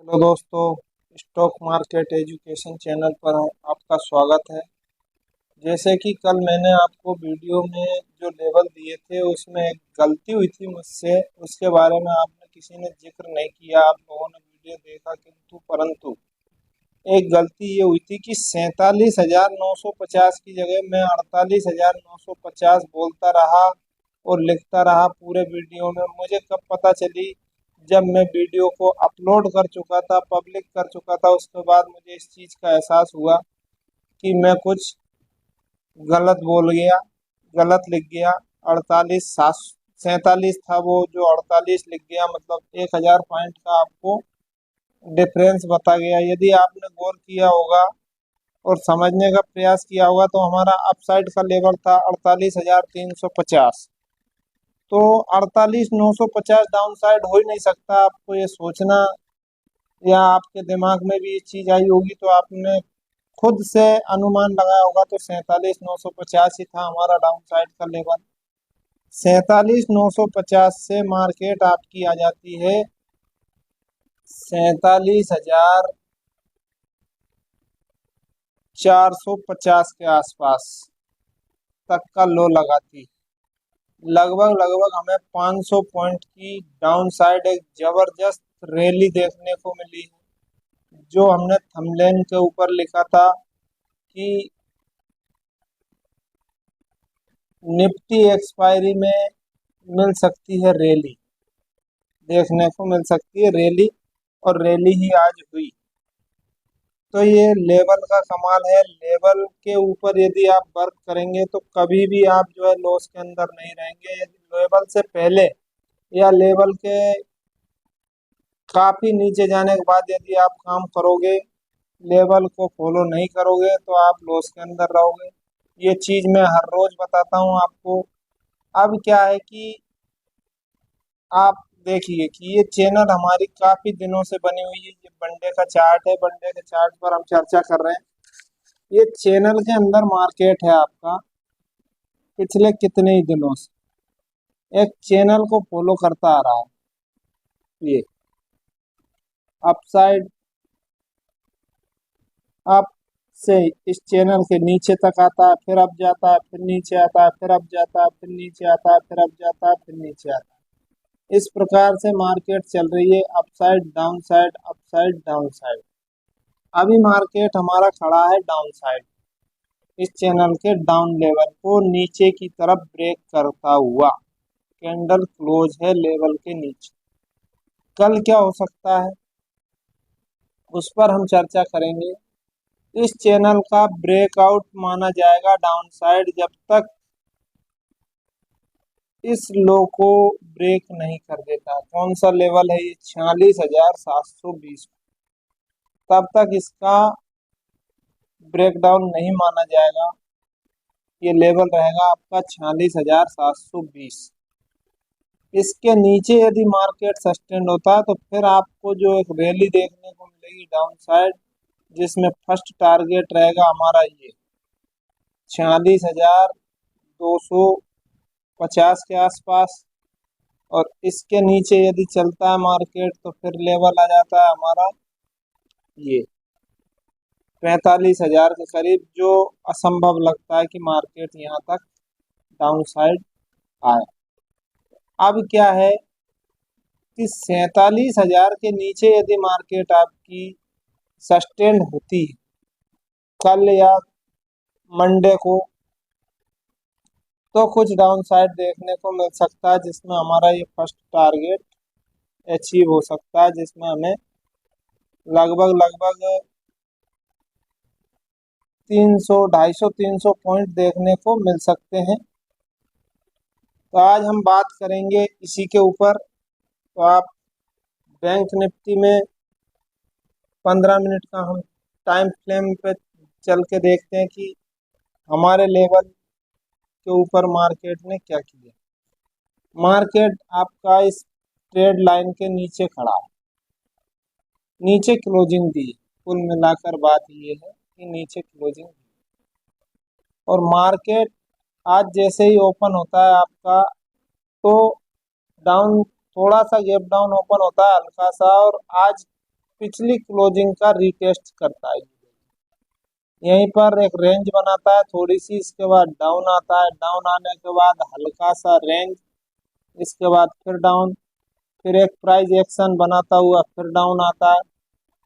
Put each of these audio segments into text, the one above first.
Hello दोस्तों, stock market education channel पर आपका स्वागत है। जैसे कि कल मैंने आपको वीडियो में जो लेवल दिए थे उसमें एक गलती हुई थी मुझसे, उसके बारे में आपने किसी ने जिक्र नहीं किया। आप लोगों ने वीडियो देखा किंतु परंतु एक गलती ये हुई थी कि 47,950 की जगह मैं 48,950 बोलता रहा और लिखता रहा पूरे वीडियो में। मुझे कब पता चली, जब मैं वीडियो को अपलोड कर चुका था, पब्लिक कर चुका था, उसके बाद मुझे इस चीज़ का एहसास हुआ कि मैं कुछ गलत बोल गया, गलत लिख गया। 47 था वो, जो 48 लिख गया, मतलब 1,000 पॉइंट का आपको डिफरेंस बता गया। यदि आपने गौर किया होगा और समझने का प्रयास किया होगा तो हमारा अपसाइड का लेवल था 48,350। तो 48,950 डाउन साइड हो ही नहीं सकता। आपको ये सोचना या आपके दिमाग में भी ये चीज़ आई होगी तो आपने खुद से अनुमान लगाया होगा। तो 47,950 ही था हमारा डाउन साइड का लेवल। 47,950 से मार्केट आपकी आ जाती है 47,450 के आसपास तक का लो लगाती। लगभग लगभग हमें 500 पॉइंट की डाउन साइड एक जबरदस्त रैली देखने को मिली, जो हमने थंबनेल के ऊपर लिखा था कि निफ्टी एक्सपायरी में मिल सकती है रैली, देखने को मिल सकती है रैली, और रैली ही आज हुई। तो ये लेवल का कमाल है। लेवल के ऊपर यदि आप वर्क करेंगे तो कभी भी आप जो है लॉस के अंदर नहीं रहेंगे। यदि लेवल से पहले या लेवल के काफी नीचे जाने के बाद यदि आप काम करोगे, लेवल को फॉलो नहीं करोगे, तो आप लॉस के अंदर रहोगे। ये चीज मैं हर रोज बताता हूँ आपको। अब क्या है कि आप देखिए कि ये चैनल हमारी काफी दिनों से बनी हुई है। ये बंडे का चार्ट है, बंडे के चार्ट पर हम चर्चा कर रहे हैं। ये चैनल के अंदर मार्केट है आपका पिछले कितने ही दिनों से एक चैनल को फॉलो करता आ रहा है। ये अपसाइड अप से इस चैनल के नीचे तक आता है, फिर अप जाता है, फिर नीचे आता है, फिर अप जाता है, फिर नीचे आता है, फिर अप जाता है, फिर नीचे आता है। इस प्रकार से मार्केट चल रही है, upside down side, upside down side. अभी मार्केट हमारा खड़ा है डाउन साइड, इस चैनल के डाउन लेवल को नीचे की तरफ ब्रेक करता हुआ। कैंडल क्लोज है लेवल के नीचे। कल क्या हो सकता है उस पर हम चर्चा करेंगे। इस चैनल का ब्रेकआउट माना जाएगा डाउन साइड जब तक इस लो को ब्रेक नहीं कर देता। कौन सा लेवल है ये? 46,720। तब तक इसका ब्रेकडाउन नहीं माना जाएगा। ये लेवल रहेगा आपका 46,720। इसके नीचे यदि मार्केट सस्टेन होता है तो फिर आपको जो एक रैली देखने को मिलेगी डाउन साइड, जिसमें फर्स्ट टारगेट रहेगा हमारा ये 46,250 के आसपास। और इसके नीचे यदि चलता है मार्केट तो फिर लेवल आ जाता है हमारा ये 45,000 के करीब, जो असंभव लगता है कि मार्केट यहाँ तक डाउन साइड आए। अब क्या है कि 47,000 के नीचे यदि मार्केट आपकी सस्टेन होती है कल या मंडे को, तो कुछ डाउन साइड देखने को मिल सकता है, जिसमें हमारा ये फर्स्ट टारगेट अचीव हो सकता है, जिसमें हमें लगभग लगभग 300, 250, 300 पॉइंट देखने को मिल सकते हैं। तो आज हम बात करेंगे इसी के ऊपर। तो आप बैंक निफ्टी में 15 मिनट का हम टाइम फ्रेम पे चल के देखते हैं कि हमारे लेवल के ऊपर मार्केट ने क्या किया। मार्केट आपका इस ट्रेड लाइन के नीचे खड़ा है, नीचे क्लोजिंग दी। कुल मिलाकर बात ये है कि नीचे क्लोजिंग दी, और मार्केट आज जैसे ही ओपन होता है आपका, तो डाउन, थोड़ा सा गैप डाउन ओपन होता है हल्का सा, और आज पिछली क्लोजिंग का रिटेस्ट करता है। यहीं पर एक रेंज बनाता है थोड़ी सी, इसके बाद डाउन आता है, डाउन आने के बाद हल्का सा रेंज, इसके बाद फिर डाउन, फिर एक प्राइस एक्शन बनाता हुआ फिर डाउन आता है,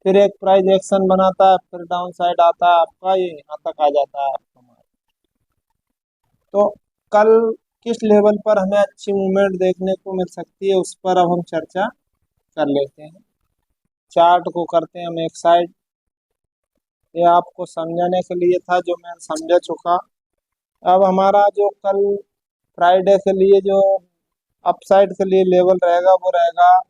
फिर एक प्राइस एक्शन बनाता है, फिर डाउन साइड आता है आपका, ये यहाँ तक आ जाता है आपका माल। तो कल किस लेवल पर हमें अच्छी मूवमेंट देखने को मिल सकती है उस पर अब हम चर्चा कर लेते हैं। चार्ट को करते हैं हम एक साइड, ये आपको समझाने के लिए था जो मैं समझा चुका। अब हमारा जो कल फ्राइडे के लिए जो अपसाइड के लिए लेवल रहेगा वो रहेगा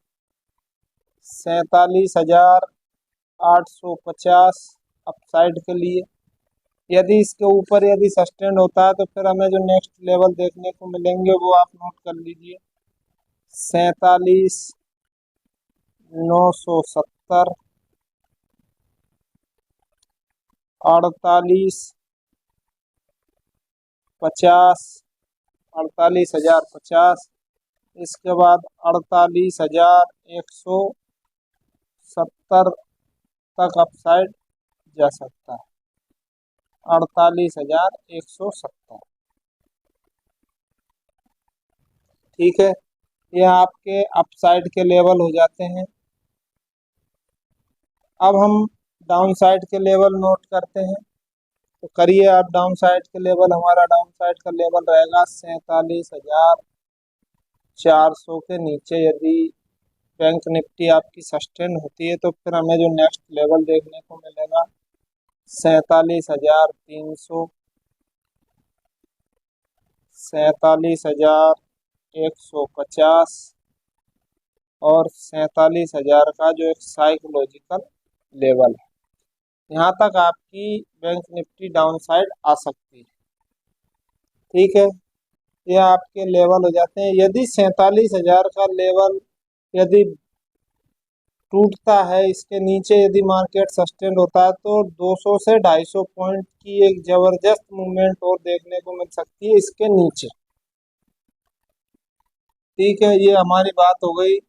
47,850 अपसाइड के लिए। यदि इसके ऊपर यदि सस्टेन होता है तो फिर हमें जो नेक्स्ट लेवल देखने को मिलेंगे वो आप नोट कर लीजिए, 47,970, 48,50, 48,050, इसके बाद 48,170 तक अपसाइड जा सकता है, 48,170। ठीक है, ये आपके अपसाइड के लेवल हो जाते हैं। अब हम डाउन साइड के लेवल नोट करते हैं, तो करिए आप डाउन साइड के लेवल। हमारा डाउन साइड का लेवल रहेगा 47,400 के नीचे यदि बैंक निफ्टी आपकी सस्टेन होती है तो फिर हमें जो नेक्स्ट लेवल देखने को मिलेगा 47,300, 47,150 और 47,000 का जो एक साइकोलॉजिकल लेवल है। यहाँ तक आपकी बैंक निफ्टी डाउन साइड आ सकती है। ठीक है, ये आपके लेवल हो जाते हैं। यदि 47,000 का लेवल यदि टूटता है, इसके नीचे यदि मार्केट सस्टेन होता है तो 200 से 250 पॉइंट की एक जबरदस्त मूवमेंट और देखने को मिल सकती है इसके नीचे। ठीक है, ये हमारी बात हो गई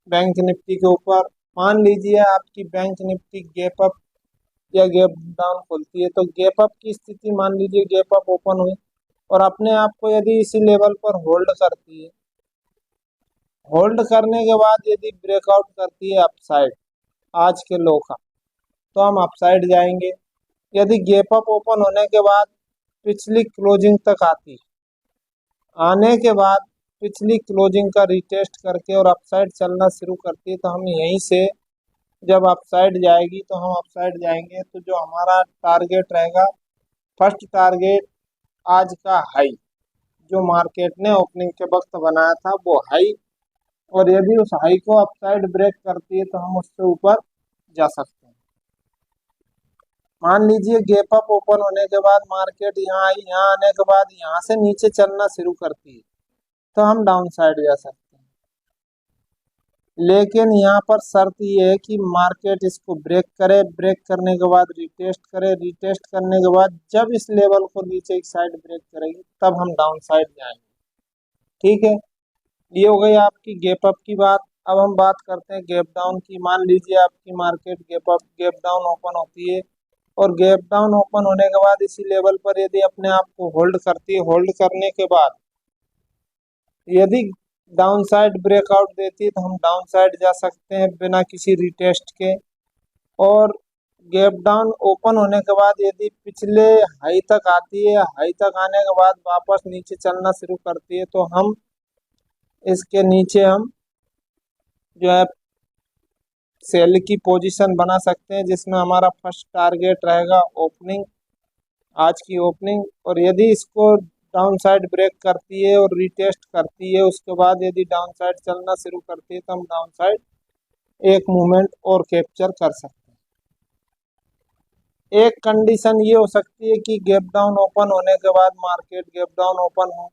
बैंक निफ्टी के ऊपर। मान लीजिए आपकी बैंक निफ्टी गैप अप या गैप डाउन खुलती है, तो गैप अप की स्थिति, मान लीजिए गैप अप ओपन हुई और अपने आप को यदि इसी लेवल पर होल्ड करती है, होल्ड करने के बाद यदि ब्रेकआउट करती है अपसाइड आज के लो का, तो हम अपसाइड जाएंगे। यदि गैप अप ओपन होने के बाद पिछली क्लोजिंग तक आती है, आने के बाद पिछली क्लोजिंग का रिटेस्ट करके और अपसाइड चलना शुरू करती है, तो हम यहीं से जब अपसाइड जाएगी तो हम अपसाइड जाएंगे। तो जो हमारा टारगेट रहेगा, फर्स्ट टारगेट आज का हाई जो मार्केट ने ओपनिंग के वक्त बनाया था वो हाई, और यदि उस हाई को अपसाइड ब्रेक करती है तो हम उससे ऊपर जा सकते हैं। मान लीजिए गैप अप ओपन होने के बाद मार्केट यहाँ आई, यहाँ आने के बाद यहाँ से नीचे चलना शुरू करती है तो हम डाउन साइड जा सकते हैं। लेकिन यहाँ पर शर्त ये है कि मार्केट इसको ब्रेक करे, ब्रेक करने के बाद रिटेस्ट करे, रिटेस्ट करने के बाद जब इस लेवल को नीचे की साइड ब्रेक करेगी तब हम डाउन साइड जाएंगे। ठीक है, ये हो गई आपकी गैप अप की बात। अब हम बात करते हैं गैप डाउन की। मान लीजिए आपकी मार्केट गैप डाउन ओपन होती है और गैप डाउन ओपन होने के बाद इसी लेवल पर यदि अपने आप को होल्ड करती है, होल्ड करने के बाद यदि डाउन साइड ब्रेकआउट देती है तो हम डाउन साइड जा सकते हैं बिना किसी रिटेस्ट के। और गैप डाउन ओपन होने के बाद यदि पिछले हाई तक आती है, हाई तक आने के बाद वापस नीचे चलना शुरू करती है तो हम इसके नीचे हम जो है सेल की पोजीशन बना सकते हैं, जिसमें हमारा फर्स्ट टारगेट रहेगा ओपनिंग, आज की ओपनिंग। और यदि इसको डाउन साइड ब्रेक करती है और रिटेस्ट करती है, उसके बाद यदि डाउन साइड चलना शुरू करती है तो हम डाउन साइड एक मूवमेंट और कैप्चर कर सकते हैं। एक कंडीशन ये हो सकती है कि गैप डाउन ओपन होने के बाद मार्केट गैप डाउन ओपन हो,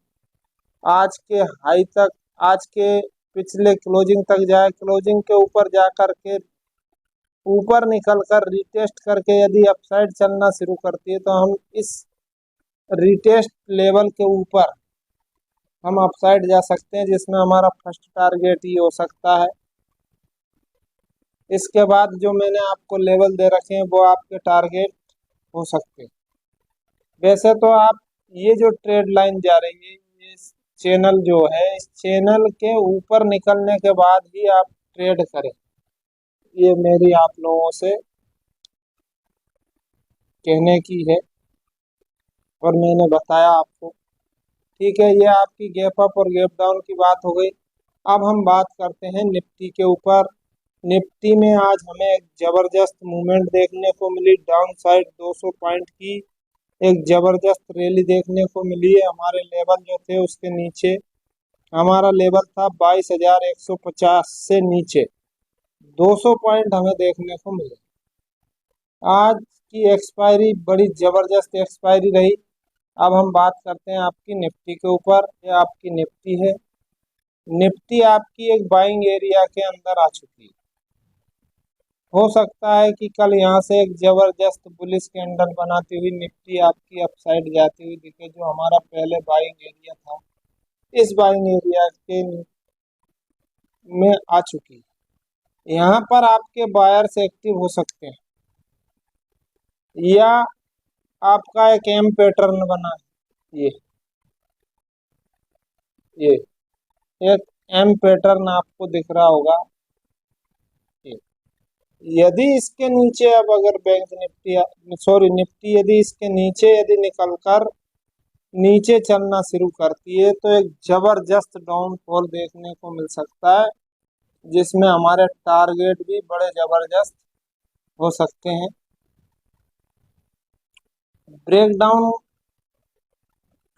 आज के हाई तक, आज के पिछले क्लोजिंग तक जाए, क्लोजिंग के ऊपर जा करके ऊपर निकल कर रिटेस्ट करके यदि अपसाइड चलना शुरू करती है तो हम इस रिटेस्ट लेवल के ऊपर हम अपसाइड जा सकते हैं, जिसमें हमारा फर्स्ट टारगेट ये हो सकता है इसके बाद जो मैंने आपको लेवल दे रखे हैं वो आपके टारगेट हो सकते हैं। वैसे तो आप ये जो ट्रेड लाइन जा रही है, ये चैनल जो है, इस चैनल के ऊपर निकलने के बाद ही आप ट्रेड करें, ये मेरी आप लोगों से कहने की है और मैंने बताया आपको। ठीक है, ये आपकी गैप अप और गैप डाउन की बात हो गई। अब हम बात करते हैं निफ्टी के ऊपर। निफ्टी में आज हमें एक जबरदस्त मूवमेंट देखने को मिली, डाउन साइड 200 पॉइंट की एक जबरदस्त रैली देखने को मिली है। हमारे लेवल जो थे उसके नीचे, हमारा लेवल था 22,150 से नीचे 200 पॉइंट हमें देखने को मिले। आज की एक्सपायरी बड़ी जबरदस्त एक्सपायरी रही। अब हम बात करते हैं आपकी निफ्टी के ऊपर। ये आपकी निफ्टी है। निफ्टी आपकी एक बाइंग एरिया के अंदर आ चुकी है। हो सकता है कि कल यहाँ से एक जबरदस्त बुलिश कैंडल बनाती हुई निफ्टी आपकी अपसाइड जाती हुई दिखे, जो हमारा पहले बाइंग एरिया था इस बाइंग एरिया के में आ चुकी है। यहाँ पर आपके बायर्स एक्टिव हो सकते हैं, या आपका एक एम पैटर्न बना है। ये एक एम पैटर्न आपको दिख रहा होगा। ये यदि इसके नीचे, अब अगर बैंक निफ्टी, सॉरी निफ्टी यदि इसके नीचे यदि निकलकर नीचे चलना शुरू करती है तो एक जबरदस्त डाउनफॉल देखने को मिल सकता है, जिसमें हमारे टारगेट भी बड़े जबरदस्त हो सकते हैं। ब्रेकडाउन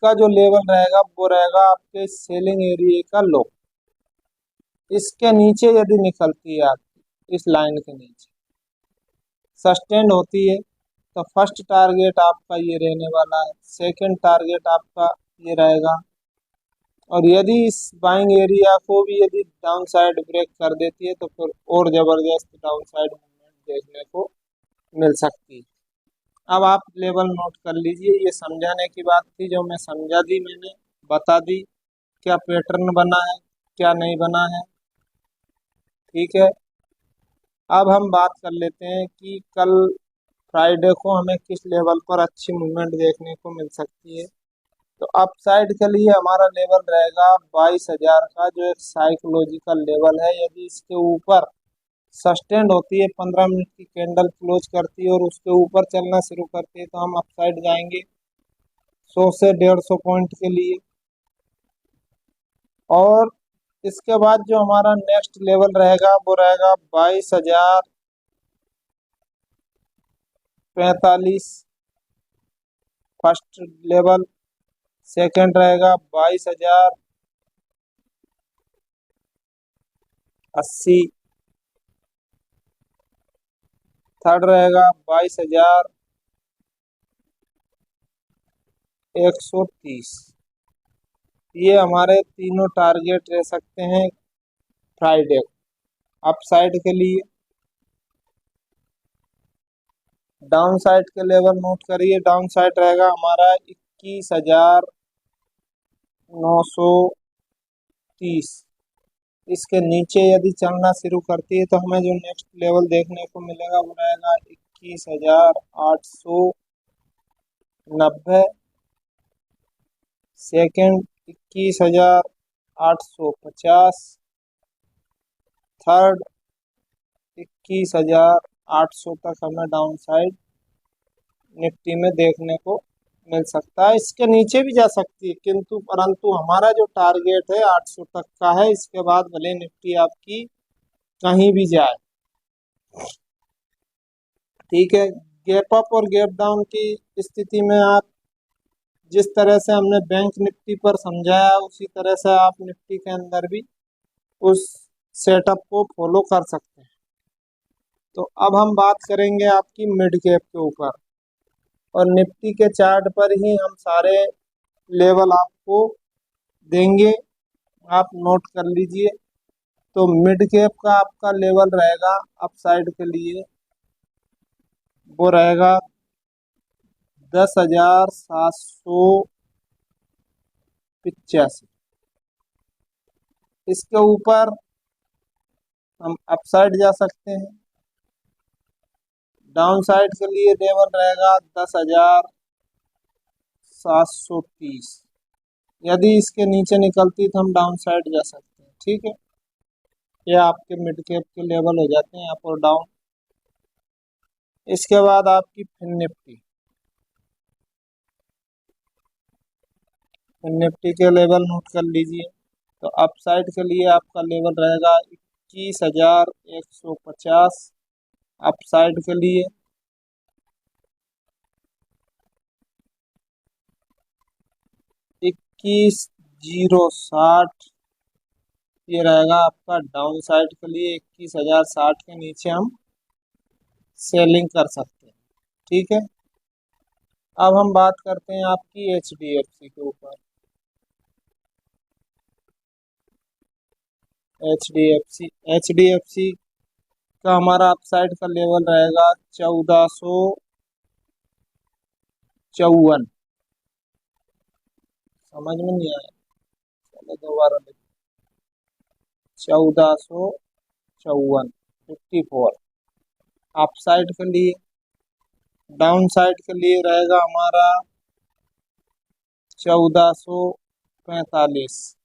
का जो लेवल रहेगा वो रहेगा आपके सेलिंग एरिया का लो। इसके नीचे यदि निकलती है आपकी इस लाइन के नीचे सस्टेन होती है तो फर्स्ट टारगेट आपका ये रहने वाला है, सेकंड टारगेट आपका ये रहेगा। और यदि इस बाइंग एरिया को भी यदि डाउन साइड ब्रेक कर देती है तो फिर और जबरदस्त डाउन साइड मूवमेंट देखने को मिल सकती है। अब आप लेवल नोट कर लीजिए। ये समझाने की बात थी, जो मैं समझा दी, मैंने बता दी क्या पैटर्न बना है क्या नहीं बना है। ठीक है, अब हम बात कर लेते हैं कि कल फ्राइडे को हमें किस लेवल पर अच्छी मूवमेंट देखने को मिल सकती है। तो अपसाइड के लिए हमारा लेवल रहेगा 22,000 का, जो एक साइकोलॉजिकल लेवल है। यदि इसके ऊपर सस्टेंड होती है, 15 मिनट की कैंडल क्लोज करती है और उसके ऊपर चलना शुरू करती है, तो हम अपसाइड जाएंगे 100 से 150 पॉइंट के लिए। और इसके बाद जो हमारा नेक्स्ट लेवल रहेगा वो रहेगा 22,045 फर्स्ट लेवल। सेकंड रहेगा 22,080। थर्ड रहेगा 22,130। ये हमारे तीनों टारगेट रह सकते हैं फ्राइडे को अपसाइड के लिए। डाउन साइड के लेवल नोट करिए। डाउन साइड रहेगा हमारा 21,930। इसके नीचे यदि चलना शुरू करती है तो हमें जो नेक्स्ट लेवल देखने को मिलेगा वो रहेगा 21,890। सेकंड 21,850। थर्ड 21,800 तक हमें डाउन साइड निफ्टी में देखने को मिल सकता है। इसके नीचे भी जा सकती है, किंतु परंतु हमारा जो टारगेट है 800 तक का है। इसके बाद भले निफ्टी आपकी कहीं भी जाए। ठीक है, गैप अप और गैप डाउन की स्थिति में आप जिस तरह से हमने बैंक निफ्टी पर समझाया उसी तरह से आप निफ्टी के अंदर भी उस सेटअप को फॉलो कर सकते हैं। तो अब हम बात करेंगे आपकी मिड कैप के ऊपर, और निफ्टी के चार्ट पर ही हम सारे लेवल आपको देंगे, आप नोट कर लीजिए। तो मिड कैप का आपका लेवल रहेगा अपसाइड के लिए, वो रहेगा 10,785। इसके ऊपर हम अपसाइड जा सकते हैं डाउन साइड के लिए लेवल रहेगा 10,730। यदि इसके नीचे निकलती तो हम डाउन साइड जा सकते हैं। ठीक है, ये आपके मिड कैप के लेवल हो जाते हैं अप और डाउन। इसके बाद आपकी फिन निफ्टी, फिन निफ्टी के लेवल नोट कर लीजिए। तो अप साइड के लिए आपका लेवल रहेगा 21,150 अप साइड के लिए। 21,060 ये रहेगा आपका डाउन साइड के लिए। 21,060 के नीचे हम सेलिंग कर सकते हैं। ठीक है, अब हम बात करते हैं आपकी HDFC के ऊपर। HDFC का हमारा अपसाइड का लेवल रहेगा 1454। समझ में नहीं आया, चलो दोबारा लिख। 1454 अपसाइड के लिए। डाउन साइड के लिए रहेगा हमारा 1445।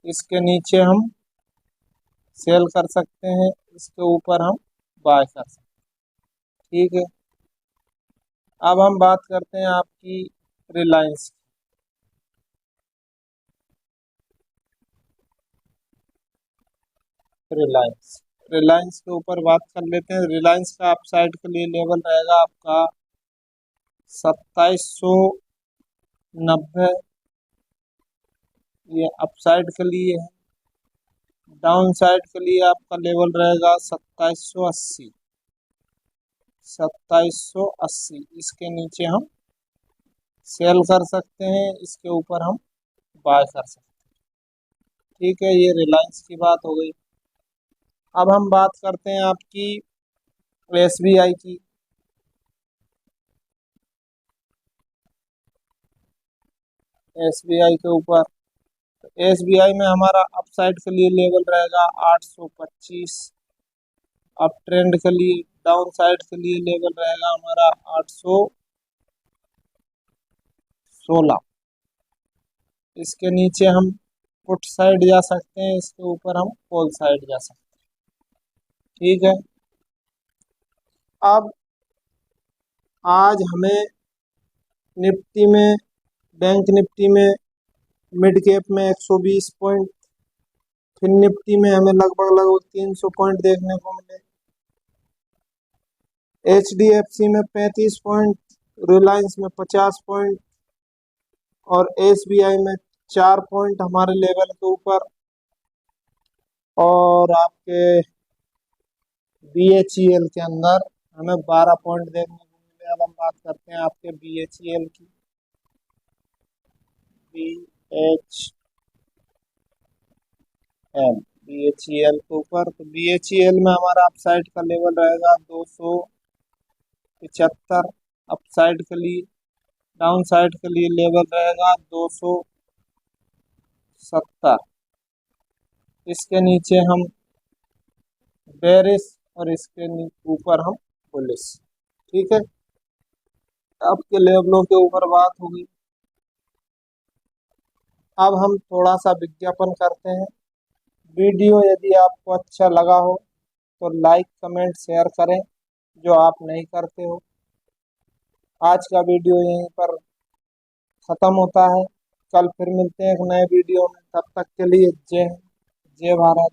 इसके नीचे हम सेल कर सकते हैं, इसके ऊपर हम बाय कर सकते हैं। ठीक है, अब हम बात करते हैं आपकी रिलायंस। रिलायंस के ऊपर बात कर लेते हैं। रिलायंस का अपसाइड के लिए लेवल रहेगा आपका 2790, ये अपसाइड के लिए है। डाउन साइड के लिए आपका लेवल रहेगा 2780। 2780 इसके नीचे हम सेल कर सकते हैं, इसके ऊपर हम बाय कर सकते हैं। ठीक है, ये रिलायंस की बात हो गई। अब हम बात करते हैं आपकी SBI की। SBI के ऊपर, SBI में हमारा अपसाइड के लिए लेवल रहेगा 825 अप ट्रेंड के लिए। डाउन साइड के लिए लेवल रहेगा हमारा 816। इसके नीचे हम पुट साइड जा सकते हैं, इसके ऊपर हम कॉल साइड जा सकते हैं। ठीक है, अब आज हमें निफ्टी में, बैंक निफ्टी में मिड कैप में 120 पॉइंट, फिर निफ्टी में हमें लगभग 300 पॉइंट देखने को मिले। HDFC में 35 पॉइंट, रिलायंस में 50 पॉइंट और SBI में 4 पॉइंट हमारे लेवल के ऊपर। और आपके BHEL के अंदर हमें 12 पॉइंट देखने को मिले। अब हम बात करते हैं आपके BHEL की। BHEL के ऊपर, तो BHEL में हमारा अपसाइड का लेवल रहेगा 275 अपसाइड के लिए। डाउन साइड के लिए लेवल रहेगा 270। इसके नीचे हम बेरिश और इसके ऊपर हम बुलिश। ठीक है, आपके लेवलों के ऊपर बात होगी। अब हम थोड़ा सा विज्ञापन करते हैं। वीडियो यदि आपको अच्छा लगा हो तो लाइक कमेंट शेयर करें, जो आप नहीं करते हो। आज का वीडियो यहीं पर ख़त्म होता है, कल फिर मिलते हैं एक नए वीडियो में। तब तक के लिए जय हिंद, जय भारत।